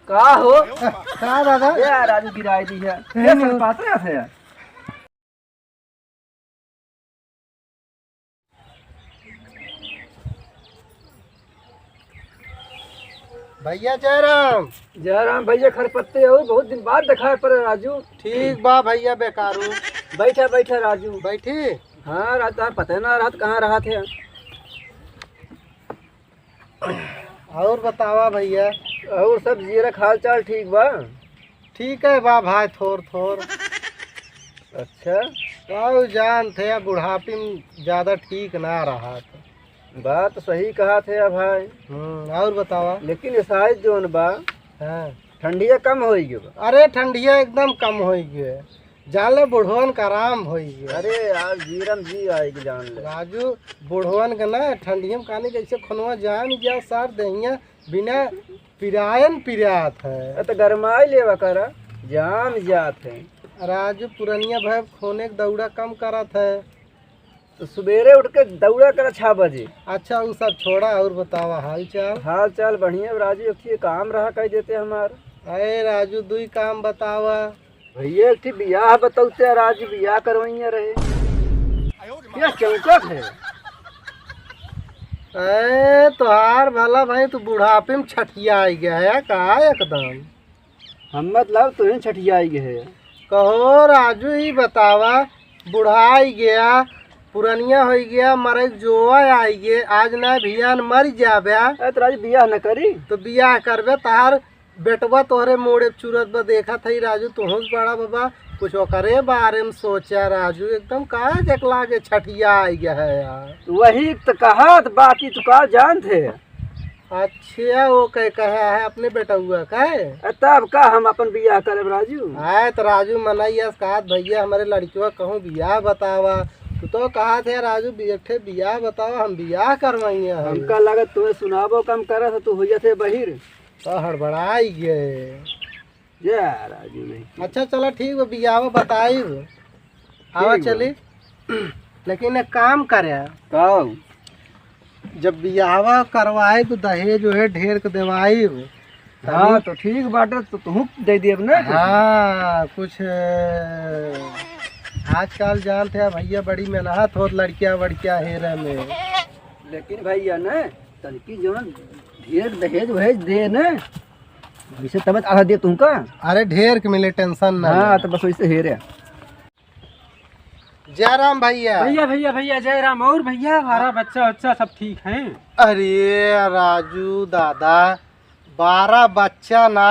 का हो का दादा यार राजू गिराई दी है ये सब पात्र है यार। भैया जयराम। जयराम भैया खरपत्ते हो बहुत दिन बाद देखा है पर राजू। ठीक बा भैया बेकारू। बैठा बैठा राजू। बैठी। हाँ राजू पता ना रहा कहाँ रहा थे। और बतावा भैया। और सब जीरा हाल चाल ठीक बा। ठीक है बा भाई थोर थोर। अच्छा और जान थे बुढ़ापे में ज्यादा ठीक ना रहा था। बात सही कहा थे भाई। और बतावा। लेकिन साइज जोन बा हाँ ठंडिया कम हो गई बा। अरे ठंडिया एकदम कम हो गए। जान ले बुढ़वन का आराम हो गया। अरे यार जीरम जी आएगी जान ले राजू बुढ़वन का ना ठंडिया में खाने जैसे खनवा जान जा सार दहिया बिना पिरायन पिरात है। तो गरमाई लेवा करा जाम जात है। राजू पुरनिया भाई खोने के दौड़ा कम करत है। तो सवेरे उठ के दौड़ा कर 6 बजे। अच्छा वो सब छोड़ा और बतावा हाल चाल। हाल चाल बढ़िया राजू। एक काम रहा कह देते हमार। अरे राजू दुई काम बतावा। भैया एक बियाह बताते राजू बियाह करवाइया रहे। क्या चौकट है। अरे तोहार भला भाई तू बुढ़ापे में छठिया आई गया है का एकदम। हम मतलब तुझे छठियाई है। कहो राजू ही बतावा बुढ़ाई गया पुरनिया हो गया मरे जोआ आई गे आज ना भैया मर जाबे तो राजू बियाह न करी तो बियाह करबे तार बेटवा तोहरे मोड़े चूरत बा देखा थी राजू तुहस बड़ा बाबा कुछ करे बारे में सोचा राजू एकदम का देखला के छठिया आई गया है यार। वही तो कहा तो बाकी तू का जान थे। अच्छा वो कहा है अपने बेटा हुआ कहे तब का हम अपन बियाह करे राजू। आए तो राजू मनाइया कहा भैया हमारे लड़कियों कहूँ बियाह बतावा तो कहा थे राजू बेटे बियाह बतावा हम बियाह करवाइए। हमका लगा तुम्हें सुनाबो कम करा था तू हो जाते बहिर तो हड़बड़ाई गए जा राजू नहीं। अच्छा चलो ठीक है बियाह बताई आवा चली। लेकिन एक काम करे जब बियाह करवाए तो दहेज जो है ढेर के देवाई। हाँ तो ठीक बाटे तो तुम दे दिए ना। हाँ कुछ आजकल जानते हैं भैया बड़ी मेहनत हो लड़कियां वड़कियां हेरे में। लेकिन भैया न तनकी जो ढेर दहेज वहेज दे न वैसे तब आधा दे तुमका। अरे ढेर के मिले टेंशन ना। हाँ तो बस वैसे हेरे। जयराम भैया। भैया भैया भैया जयराम। और भैया हमारा बच्चा बच्चा सब ठीक है। अरे राजू दादा 12 बच्चा ना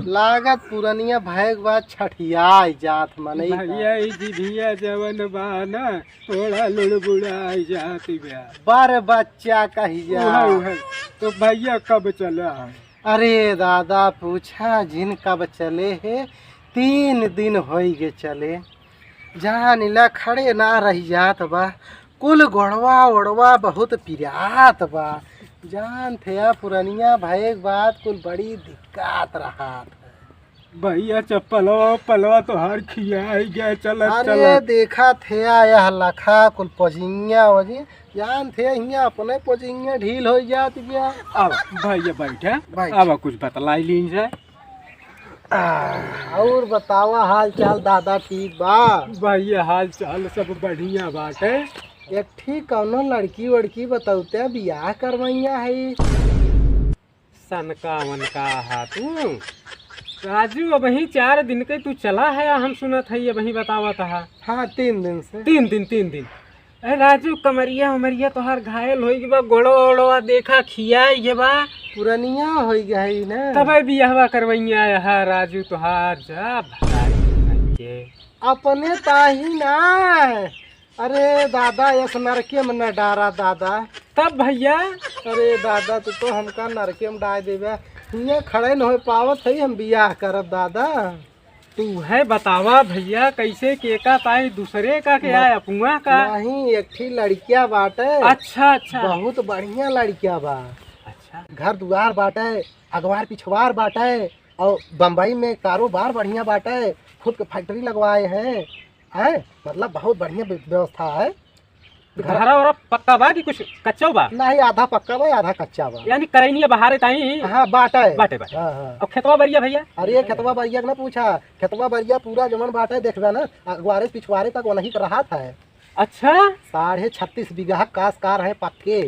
लागत पुरनिया भय के बाद छठिया जात मनई भैया जी भैया जवन बाना थोड़ा लुड़बुड़ा जात ब्या बार बच्चा कहिया। तो भैया कब चला। अरे दादा पूछा जिन कब चले है 3 दिन हो गए चले जहाँ नीला खड़े ना रह जात बा कुल गोड़वा ओड़वा बहुत पिरात बा जान थे पुरनिया भय के बाद कुल बड़ी दिक्कत रहा। भैया चप्पलवा पलवा तो हर खिया गया चलत अरे चलत। देखा थे यह लखा कुल पोजिंगा वजी जान थे यहाँ अपने पोजिंगा ढील हो जाती गया। अब भैया बैठे बैठ। अब कुछ बतलाई लीन जाए। और बतावा हाल चाल दादा ठीक बा। भैया हाल चाल सब बढ़िया बाटे। एक ठीक कौनो लड़की वड़की बताते बियाह करवाइया है। सनका वनका हा तू राजू अब ही 4 दिन के तू चला है हम सुनत है वही बतावा था। हाँ 3 दिन से। 3 दिन। अरे राजू कमरिया उमरिया तोहार घायल हो गई बा गोड़ो ओड़वा देखा खिया ये बा पुरनिया हो गया है ना तब बियाहवा करवैया है राजू तोहार जा भलाई अपने ताही ना। अरे दादा यस नरके में न डारा दादा। तब भैया अरे दादा तो हमका नरके में डाल देवे यहाँ खड़े न हो पावत है हम बियाह करब दादा। तू है बतावा भैया कैसे केका ताई दूसरे का के आया पुआ का। नहीं एकठी लड़किया बाटे। अच्छा अच्छा बहुत बढ़िया लड़किया बा। अच्छा घर दुआर बाटे अगवार पिछवार बाटे और बम्बई में कारोबार बढ़िया बाटा है, खुद के फैक्ट्री लगवाए हैं, मतलब बहुत बढ़िया व्यवस्था है। घर और पक्का बा कि कुछ कच्चा बा? नहीं, आधा पक्का बा आधा कच्चा बा। यानी करैनी बहारे ताई। हाँ बाटा है, बाटे बाटे। हाँ हाँ। और खेतवा बरिया भैया? अरे खेतवा बरिया ना पूछा, खेतवा बरिया पूरा जमन बाटा है, देखबा ना अगवारे पिछवारे तक वही पर रहा था। अच्छा 36.5 बीघा कासकार है पक्के।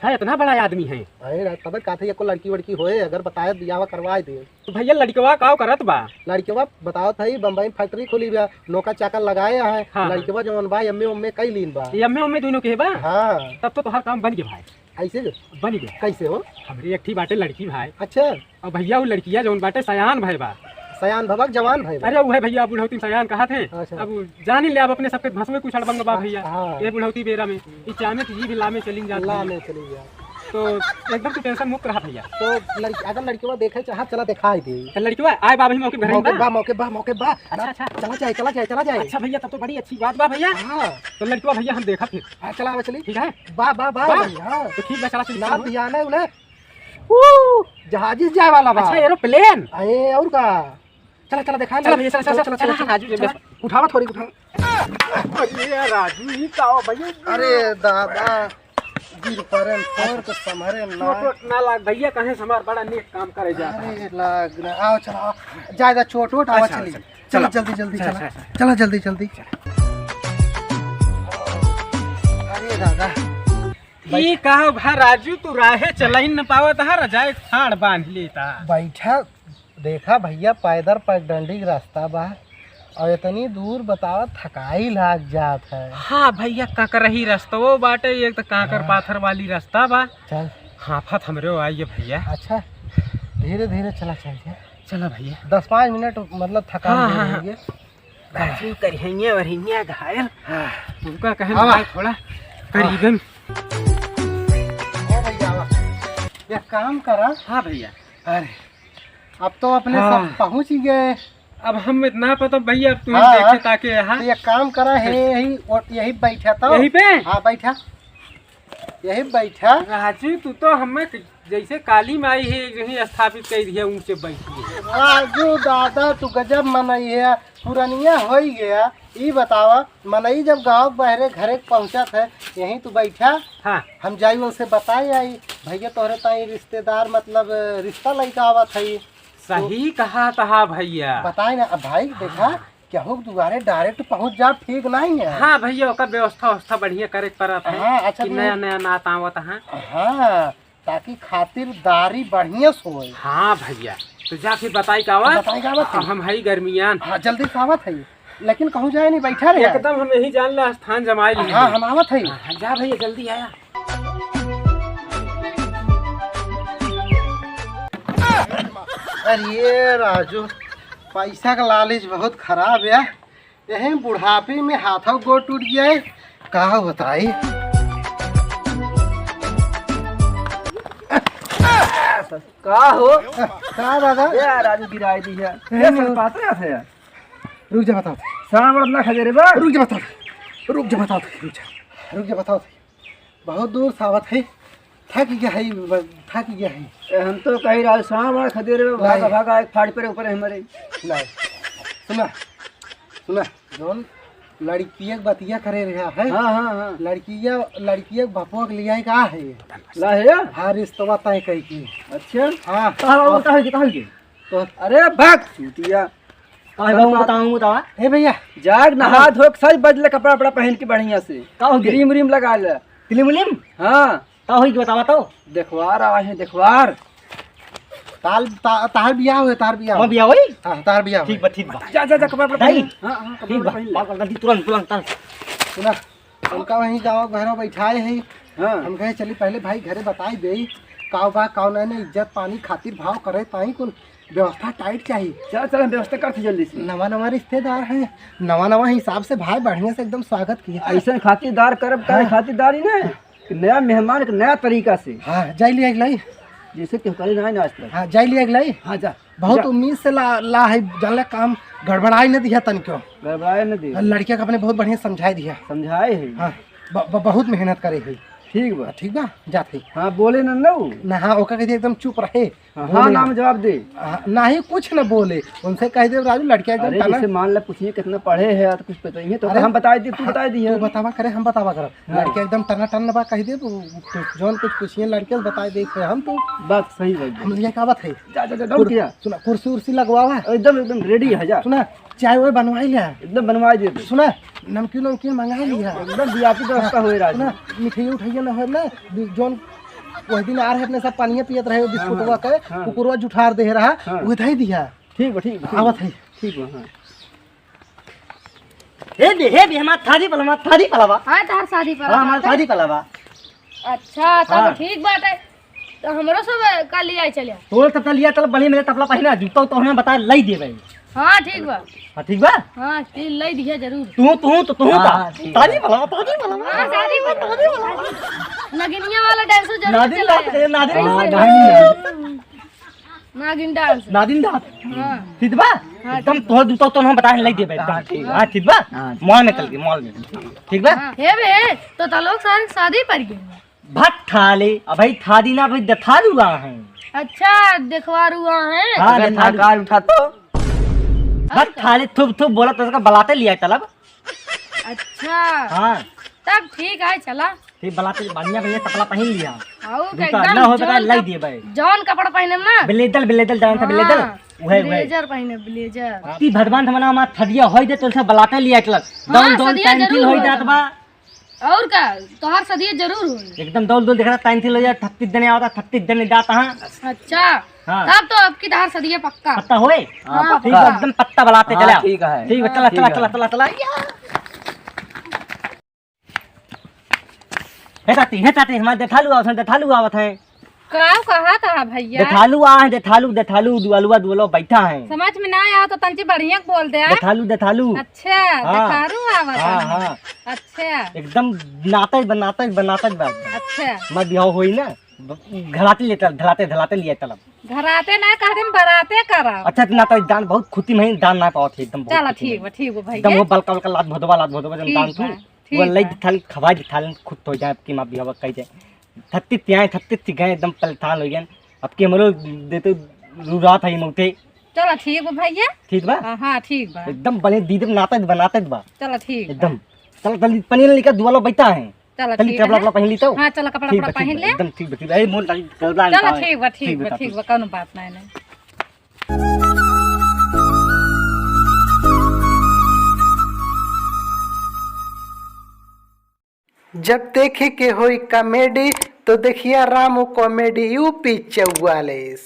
अच्छा इतना बड़ा आदमी है। अरे तब कहते को लड़की वड़की होए, अगर बताए दियावा करवा दे। तो भैया लड़कवा का करत बा? लड़कवा बताओ थी बम्बई में फैक्ट्री खोली बा, नौका चाकर लगाए है। हाँ। लड़कवा जवन बा एम ए कई लीन बा। एम ए दोनों के बा? हाँ। तब तो हर काम बन गया भाई। ऐसे बन गया। कैसे हो? हमारी एक थी बाटे लड़की भाई। अच्छा। और भैया वो लड़किया जवन बाटे सयान भाई बा। सयान भवक जवान भाई। अरे वो है भैया बुढ़ौती सयान कहा थे। अच्छा। अब जान ही ले अब अपने सबके भसवे कुछ अड़बंग बा भैया। हाँ। ये बुढ़ौती बेरा में इस चामे की जी भी लामे चली जाती ला है। में चली गया तो एकदम तो टेंशन मुक्त रहा भैया। तो अगर लड़कवा देखे चाह चला दिखाई दे। तो लड़की आए बा भाई मौके घर मौके में बा मौके बा मौके बा। अच्छा अच्छा चला जाए। अच्छा भैया तब तो बड़ी अच्छी बात बा भैया। हाँ। तो लड़की भैया हम देखा फिर। हाँ चला चली। ठीक है बा बा बा। वाह। हाँ तो ठीक है चला चल नाम दिया ना उन्हें जहाजी जाए वाला बा। अच्छा एरोप्लेन। अरे और का चला दिखा चला भैया चला राजू उठावा थोड़ी उठावा। अरे राजू ही का हो भैया। अरे दादा गिर परे पैर तो संभरे ना। चोट ना लाग भैया कहे समार बड़ा नेक काम करे जा। अरे लाग ना आओ चला ज्यादा चोट वोट आवा अच्छा, चली। अच्छा, चला चलो। जल्दी चला, चला जल्दी। अरे दादा ई कहा भा राजू तू राहे चलाई न पावत है रजाए खाड़ बांध लेता। बैठा देखा भैया पैदल पगडंडी का रास्ता बा और इतनी दूर बतावा थकाई लाग जात है। हाँ भैया काकर ही रास्ता बाटे एक तो काकर पाथर वाली रास्ता बा। चल हाफत हमरे आइए भैया। अच्छा धीरे धीरे चल जा। चला भैया 10-5 मिनट मतलब थकान हाँ, दे हाँ, देंगे। राजू करिया वरिया घायल उनका कहे आवा। भाई थोड़ा करीबन। ओ भैया आवा। ये काम करा। हाँ भैया। अरे अब तो अपने हाँ। सब पहुंच ही गए। अब हम इतना पता भैया अब तुम हाँ, देखे ताकि यहाँ तो ये काम करा है यही बैठा तो यहीं पे। हाँ बैठा यही बैठा। राजू तू तो हमें जैसे काली माई है यही स्थापित कर दिया ऊंचे बैठी है। राजू दादा तू गजब मनई है, पुरानिया हो ही गया। ये बतावा मनई जब गांव बहरे घरे पहुंचत है यहीं तू बैठा। हाँ हम जाई उनसे बताई आई भैया तोहरे ताई रिश्तेदार मतलब रिश्ता लड़का आवत है। सही कहा तहा भैया। बताए ना अब भाई देखा क्या हो दुआरे डायरेक्ट पहुंच जा ठीक नहीं है। हाँ भैया ओकर व्यवस्था बढ़िया करे पड़त है। हाँ, अच्छा कि तो- नया नात आवत है। हाँ ताकि खातिरदारी बढ़िया सोए। हाँ भैया तो जा फिर बताई का बताई का आवत है। हम हई गर्मियान। हाँ जल्दी से आवत है लेकिन कहूँ जाए नहीं बैठा रहे। एकदम हम यही जान ला स्थान जमाई ली। हाँ हम आवत है। हाँ, जा भैया जल्दी आया। अरे राजू पैसा का लालच बहुत खराब है। यही बुढ़ापे में हाथों गोड़ टूट गया है का बताई। का हो का दादा ये राजू गिराई दी है ये सब पाते है यार। रुक जा बताओ सामान बड़ा ना खजे रे बा। रुक जा बताओ बहुत दूर सावत है थक गया है ए, हम तो कही रहा सामान बड़ा खजे रे बा। भागा एक फाड़ पे ऊपर हमारे। नहीं सुना जोन लड़किया बतिया करे रहा है। हाँ लड़किया बापुआ के लिया का है ला है हाँ रिश्तवा तय कही की। अच्छा हाँ कहाँ के तो अरे भाग चूतिया बतावा हे भैया जाग नहा धो के सज बदले कपड़ा वपड़ा पहन के बढ़िया से क्रीम व्रीम लगा ले। क्रीम हाँ बतावा तो देखवार आवाज है देखवार। तार बियाह हुए तार बियाह होई हाँ तार बियाह ठीक बा जा कपड़ा वपड़ा नहीं। पहन। हाँ ठीक कपड़ा बा पहन ले। बाल कर दी तुरंत सुना उनका वहीं गाँव घर बैठाए है। हाँ हम कहे चली पहले भाई घरे बताई दे काव बा काव नहीं इज्जत पानी खातिर भाव करे ताई कुल व्यवस्था टाइट चाहिए। चल हम व्यवस्था करते जल्दी से। नवा रिश्तेदार है नवा हिसाब से भाई बढ़िया से एकदम स्वागत किया। ऐसा खातिरदार करब करे खातिरदारी ना कि नया मेहमान के नया तरीका से हाँ जाई लिया लाई। जैसे क्यों करे ना आज तक। हाँ जाई लिया लाई। हाँ जा बहुत जा। उम्मीद से ला है जानले काम गड़बड़ाई न दिया तन क्यों। गड़बड़ाए न दे लड़किया का अपने बहुत बढ़िया समझाई दिया। समझाए है। हाँ बहुत मेहनत करे है। ठीक बा। ठीक बा जाते हाँ बोले ना ना वो। ना। हाँ ओका कह दे एकदम चुप रहे। हाँ नाम जवाब दे। नहीं कुछ न बोले, उनसे कह दे राजू लड़कियां अरे एकदम जैसे मान ला पूछिए कितना पढ़े है तो कुछ पता ही है तो अरे, हम बता दिए, तू बता दी तू है। बतावा करे हम बतावा कर। हाँ। लड़कियां एकदम टना टन बा कह दे जौन कुछ पूछिए लड़कियां बता दे हम तो बात सही बात हम लिया का बात है। जा जा जा दौड़ किया। सुना कुर्सी उर्सी लगवावा, एकदम एकदम रेडी है जा। सुना चाय वो बनवा लिया, एकदम बनवा दे दे। सुना नमकीन नमकीन मंगा लिया, एकदम बियाती व्यवस्था हो रहा सुना है। मिठाई उठाइए न हो ना जोन वही दिन आ रहे अपने सब पानी पियत रहे बिस्कुटवा के हाँ। कुकुरवा जुठार दे रहा हाँ। वो दे दिया। ठीक बा ठीक बा आवत है ठीक बा। हाँ हे बे हमार थादी पलावा हाँ तार शादी पर हां हमार थादी पलावा। अच्छा तब हाँ। ठीक बात है। तो हमरो सब कल ही आई चलिए। तोर तपला लिया चल बड़ी मेरे तपला पहिना जूता तो हमें बता लई देबे। हाँ ठीक बा। हां ठीक बा। हाँ तिल लई दिया जरूर। तू हाँ, ठीक बा। थादी पलावा हाँ शादी पर नगिनिया वाला डांस जरूर नादिन चलाया। नादिन नागिन डांस। नादिन दा हाँ ठीक बा। एकदम तोर जूता तो हमें बता लई देबे एकदम। हां ठीक बा। मॉल में चल के मॉल में ठीक बा। हाँ, हे बे तो तलोक सारे शादी पर गए। भट थाले अब भाई थादी ना भाई दथालू आ हैं। अच्छा देखवा रुआ है। हां अगर दथालू नकार उठा तो भट थाले थुप थुप बोला तो उसका बलाते लिया तलब। अच्छा हां तब ठीक है चला। ठीक बलाते बढ़िया बढ़िया कपड़ा पहन लिया। आओ के जूता ना हो बता जौन लई दिए भाई। जौन कपड़ा पहने ना बिलेदल जान था बिलेदल वहे वहे ब्लेजर पहने ब्लेजर। ती भगवान हमना मा थदिया होई दे तो से बलाते लिया चल दौल दौल सदिया टाइम जरूर होई होई। जात बा। और का तोहार सदिया जरूर हुई। एकदम दौल दौल दिख रहा टाइम हो जा 36 दिन आवता 36 दिन जाता हां। अच्छा हाँ। तब तो आपकी तोहार सदिया पक्का। पत्ता होए हाँ, ठीक पक्का। है एकदम पत्ता बलाते हाँ, चला ठीक है। ठीक है चला ठीक चला है। चला चला चला हे ताती हमारे देखालू आवत है का कहा था भैया। देखालू दुआलुआ बैठा है। समझ में ना आया तो तंची बढ़िया बोल दे। देखालू अच्छा हाँ। देखारू आवत हाँ है। हाँ अच्छा एकदम बनाता बात अच्छा मत बिहाव होई ना धलाते लिए तलब। घराते ना कह दिन बराते करा। अच्छा ना तो दान बहुत खुती में दान ना पाओ थे एकदम बहुत चला खुती में। ठीक बा एकदम भैया। वो बलका बलका लात भोदवा जन ठीक दान बा, तू ठीक वो लई बा। थाल खवा थाल खुद हो जाए कि मां बिहाव कह जाए 36 गए एकदम पलथान हो गए अब के हमरो देते रात है मोटे। चला ठीक बा भैया। ठीक बा हाँ ठीक बा। एकदम बने दीदी बनाते बा चला ठीक बा। एकदम चल जल्दी पनीर लेकर दुआलो बैठा है चला चल ठीक कपड़ा है। पहन ली तो हाँ चला कपड़ा ठीक कपड़ा बा, ठीक पहन बा, ले। एकदम ठीक बा, ठीक बा। ए मोल तारी कपड़ा चला निकाल। ठीक बा ठीक बा, कोनो बात नहीं। जब देखे के होई कॉमेडी तो देखिए रामू कॉमेडी यूपी 44।